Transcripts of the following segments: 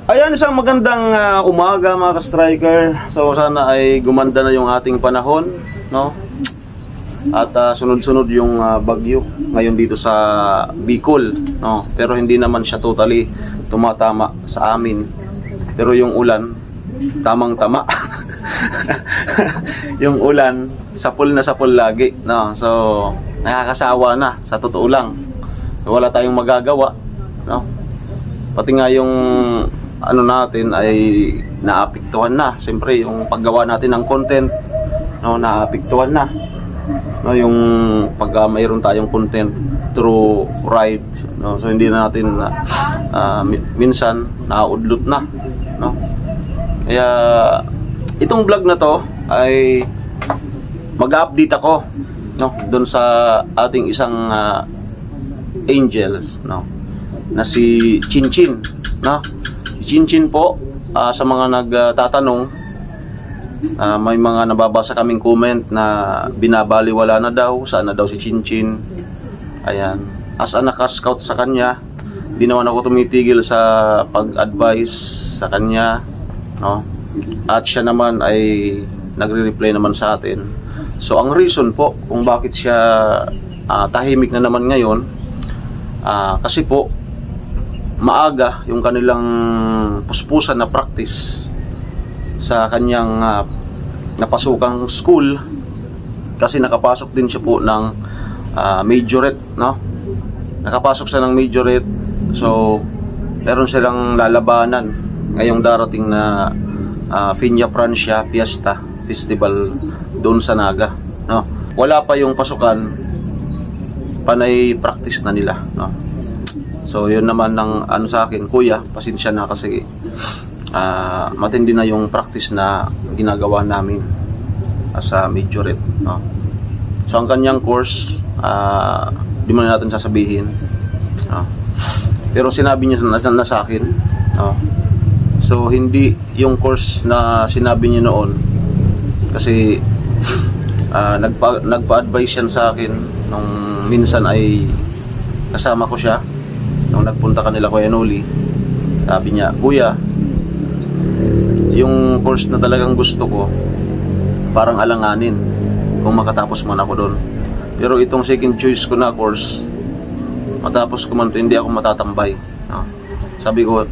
Ayan, isang magandang umaga mga ka-striker. So sana ay gumanda na yung ating panahon, no? At sunod-sunod yung bagyo ngayon dito sa Bicol, no? Pero hindi naman siya totally tumatama sa amin. Pero yung ulan, tamang-tama. Yung ulan, sapul na sapul lagi, no? So nakakasawa na, sa totoo lang. Wala tayong magagawa, no? Pati nga yung ano natin ay naapektuhan na. Siyempre yung paggawa natin ng content, no, naapektuhan na, no, yung pag mayroon tayong content through ride, no, so hindi na natin minsan naudlot na, no. Kaya itong vlog na to ay mag-update ako, no, doon sa ating isang angels, no, na si Chinchin, no. Chinchin po, sa mga nagtatanong, may mga nababasa kaming comment na binabaliwala na daw, saan na daw si Chinchin. Ayan, as a naka-scout sa kanya, di naman ako tumitigil sa pag-advise sa kanya, no? At siya naman ay nagre-reply naman sa atin. So ang reason po kung bakit siya tahimik na naman ngayon, kasi po maaga yung kanilang puspusan na practice sa kanyang napasukang school, kasi nakapasok din siya po ng majorette, no? Nakapasok siya ng majorette. So meron silang lalabanan ngayong darating na Finya Francia Fiesta Festival doon sa Naga, no? Wala pa yung pasukan, panay practice na nila, no? So yun naman ng ano sa akin, kuya, pasensya na kasi matindi na yung practice na ginagawa namin sa majorette, no? So ang kanyang course, di mo na natin sasabihin, no? Pero sinabi niya na sa akin, no? So hindi yung course na sinabi niya noon, kasi nagpa-advise yan sa akin nung minsan ay kasama ko siya nung nagpunta kanila Kuya Noli. Sabi niya, kuya, yung course na talagang gusto ko, parang alanganin kung makatapos man ako doon. Pero itong second choice ko na course, matapos ko man ito, hindi ako matatambay, no? Sabi ko,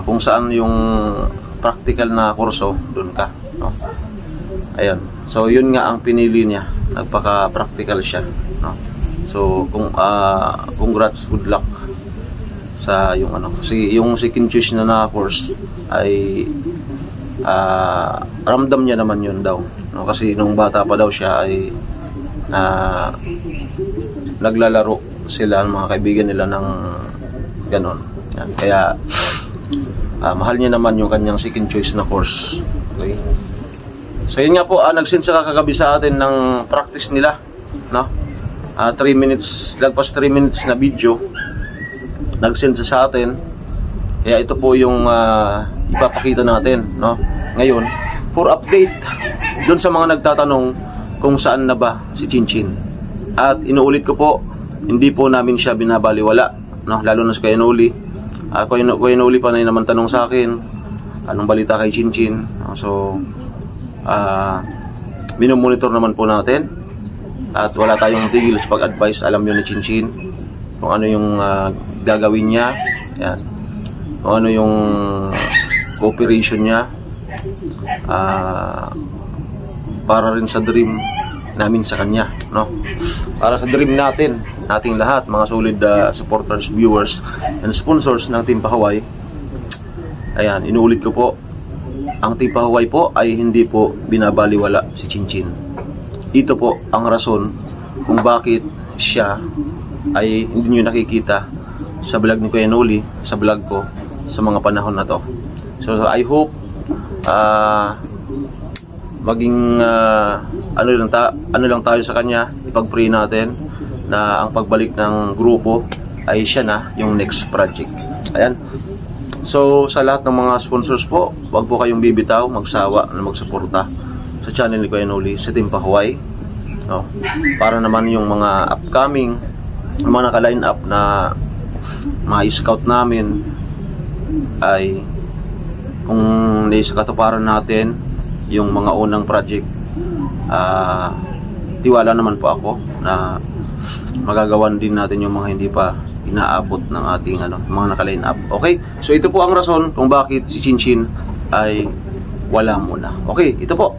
kung saan yung practical na kurso, doon ka, no? Ayan, so yun nga ang pinili niya, nagpaka-practical siya, no? So congrats, good luck sa yung ano, kasi yung second choice na course ay ramdam niya naman yun daw, no? Kasi nung bata pa daw siya ay naglalaro sila, mga kaibigan nila ng ganon. Yan. Kaya mahal niya naman yung kanyang second choice na course. Okay? So yun nga po, nag-send sa kagabi sa atin ng practice nila, no? 3 minutes, lagpas 3 minutes na video nag-send sa atin. Kaya ito po yung ipapakita natin, no? Ngayon, for update doon sa mga nagtatanong kung saan na ba si Chinchin. At inuulit ko po, hindi po namin siya binabaliwala, no? Lalo na sa Kuya Noli. Kuya Noli pa na naman tanong sa akin, anong balita kay Chinchin, no? So minomonitor naman po natin. At wala tayong tigil sa pag-advise. Alam nyo ni Chinchin kung ano yung gagawin niya, yan, kung ano yung cooperation niya, para rin sa dream namin sa kanya, no? Para sa dream nating lahat, mga solid supporters, viewers, and sponsors ng Team Pahuway. Ayan, inuulit ko po, ang Team Pahuway po ay hindi po binabaliwala si Chinchin. Ito po ang rason kung bakit siya ay hindi nyo nakikita sa vlog ni Kuya Noli, sa vlog ko, sa mga panahon na to. So I hope maging ano lang tayo sa kanya, ipag-pray natin na ang pagbalik ng grupo ay siya na yung next project. Ayan. So sa lahat ng mga sponsors po, wag po kayong bibitaw, magsawa na magsuporta sa channel ni Kuya Noli, sa Team Pahuway, no? Para naman yung mga upcoming, mga naka-line up na ma-scout namin ay kung sa katuparan natin yung mga unang project, tiwala naman po ako na magagawan din natin yung mga hindi pa inaabot ng ating mga naka-line up. Okay? So ito po ang rason kung bakit si Chinchin ay wala muna. Okay, ito po.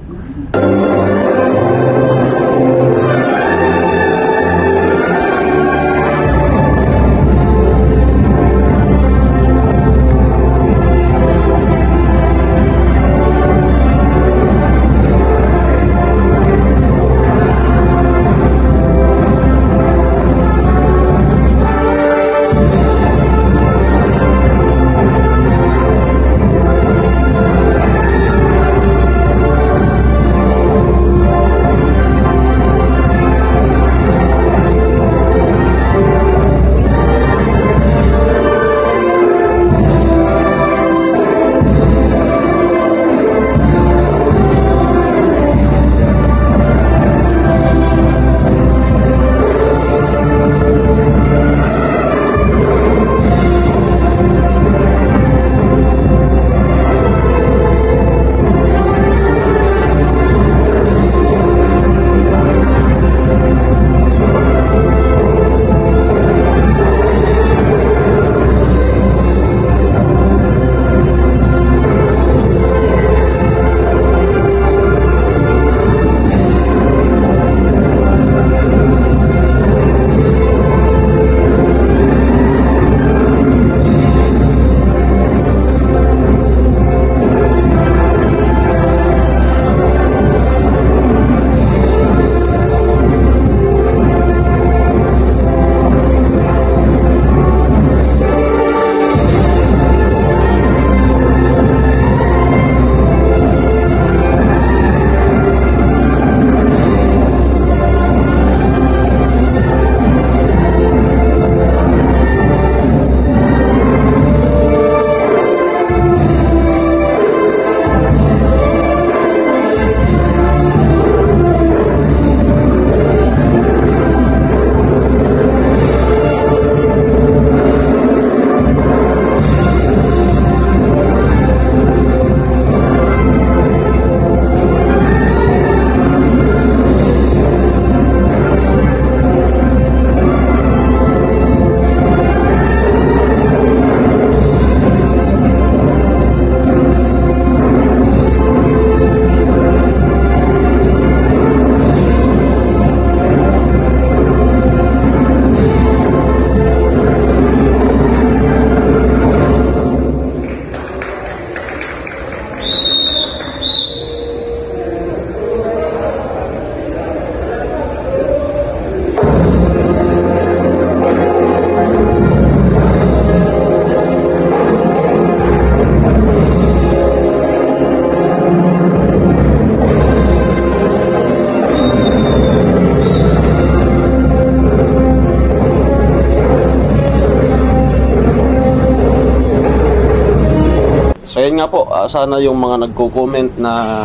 So yun nga po, sana yung mga nagko-comment na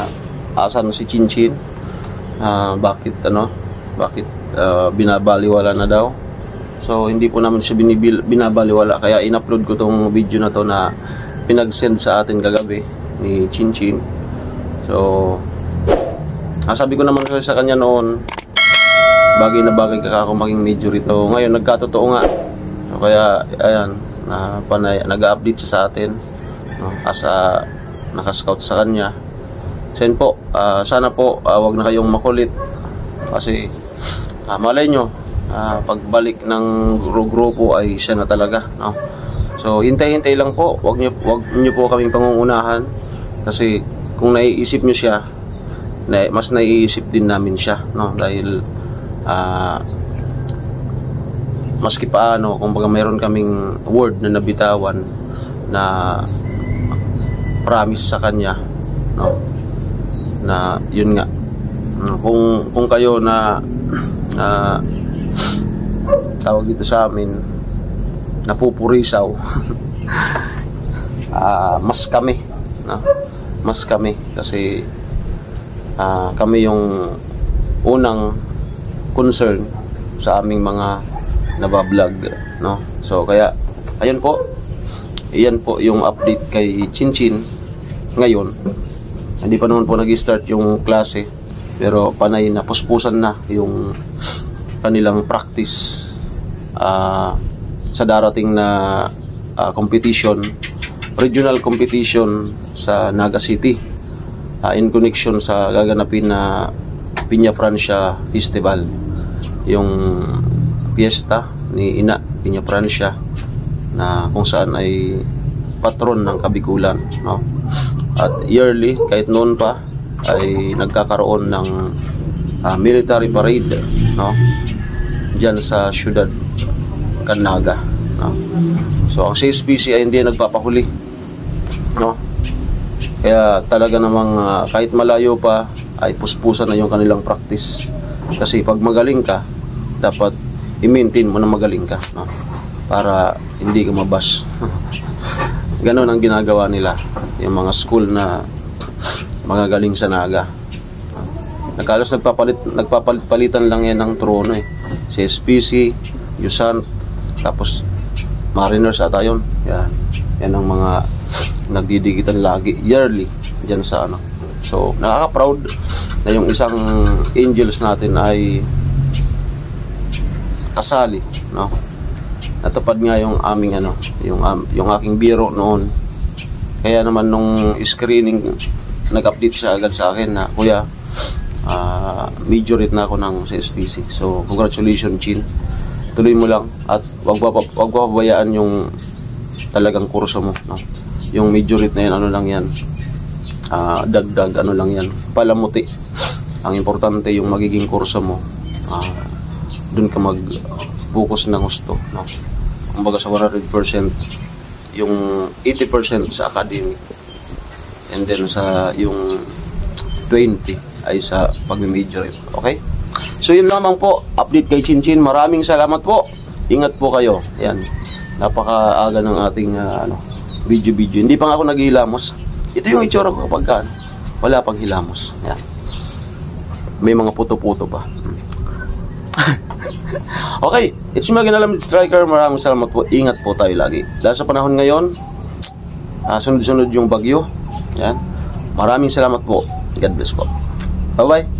asan si Chinchin, bakit binabaliwala na daw. So hindi po namin siya binabaliwala, kaya in-upload ko tong video na to na pinag-send sa atin kagabi ni Chinchin. So sabi ko naman sa kanya noon, bagay na bagay ka ako maging major ito. Ngayon nagkatotoo nga. So kaya ayan, nag-update siya sa atin, no, as naka-scout sa kanya. So yun po, sana po wag na kayong makulit kasi malay nyo pagbalik ng grupo ay siya na talaga, no? So hintay-hintay lang po, wag niyo po kaming pangungunahan kasi kung naiisip niyo siya, mas naiisip din namin siya, no? Dahil maski paano, kumbaga mayroon kaming word na nabitawan na promise sa kanya, no? Na yun nga, kung kayo na tawag dito sa amin napupurisaw, mas kami, no? Mas kami kasi kami yung unang concern sa aming mga nabablog, no? So kaya Ayun po. Iyan po yung update kay Chinchin ngayon. Hindi pa naman po nag-start yung klase, pero panay na puspusan na yung kanilang practice sa darating na competition, regional competition sa Naga City, in connection sa gaganapin na Piña Francia Festival, yung fiesta ni Ina Piña Francia, na kung saan ay patron ng Kabikulan, no? At yearly, kahit noon pa, ay nagkakaroon ng military parade, no? Diyan sa syudad Canaga, no? So ang CSPC ay hindi nagpapahuli, no? Kaya talaga namang kahit malayo pa ay puspusan na yung kanilang practice, kasi pag magaling ka dapat i-maintain mo na magaling ka, no? Para hindi ka mabas. Ganon ang ginagawa nila yung mga school na mga galing sa Naga. Nagkalos nagpapalit-palitan lang yan ng trono eh. CSPC, USANT, tapos Mariners ata yun. Yan ang mga nagdidigitan lagi yearly dyan sa ano. So nakaka-proud na yung isang Angels natin ay kasali, no? Natupad nga yung aming ano, yung aking biro noon. Kaya naman nung screening, nag-update siya agad sa akin na, kuya, majorate na ako ng CSPC. So congratulations, Chin. Tuloy mo lang at wag pabayaan yung talagang kurso mo, no? Yung majorate na yan, ano lang yan, dagdag ano lang yan, palamuti. Ang importante yung magiging kurso mo, dun ka mag-focus ng gusto, no? Kumbaga sa 100%, yung 80% sa academic, and then sa yung 20 ay sa pag-majorate. Okay? So yun lamang po, update kay Chinchin. Maraming salamat po. Ingat po kayo. Yan. Napakaaga ng ating video. Hindi pa nga ako naghihilamos. Ito yung itsura ko kapag wala pang hilamos. Yan. May mga puto-puto pa. Okay, it's me again, Alam Striker. Maraming salamat po. Ingat po tayo lagi. Dahil sa panahon ngayon, sunod-sunod yung bagyo. Yan. Maraming salamat po. God bless po. Bye-bye.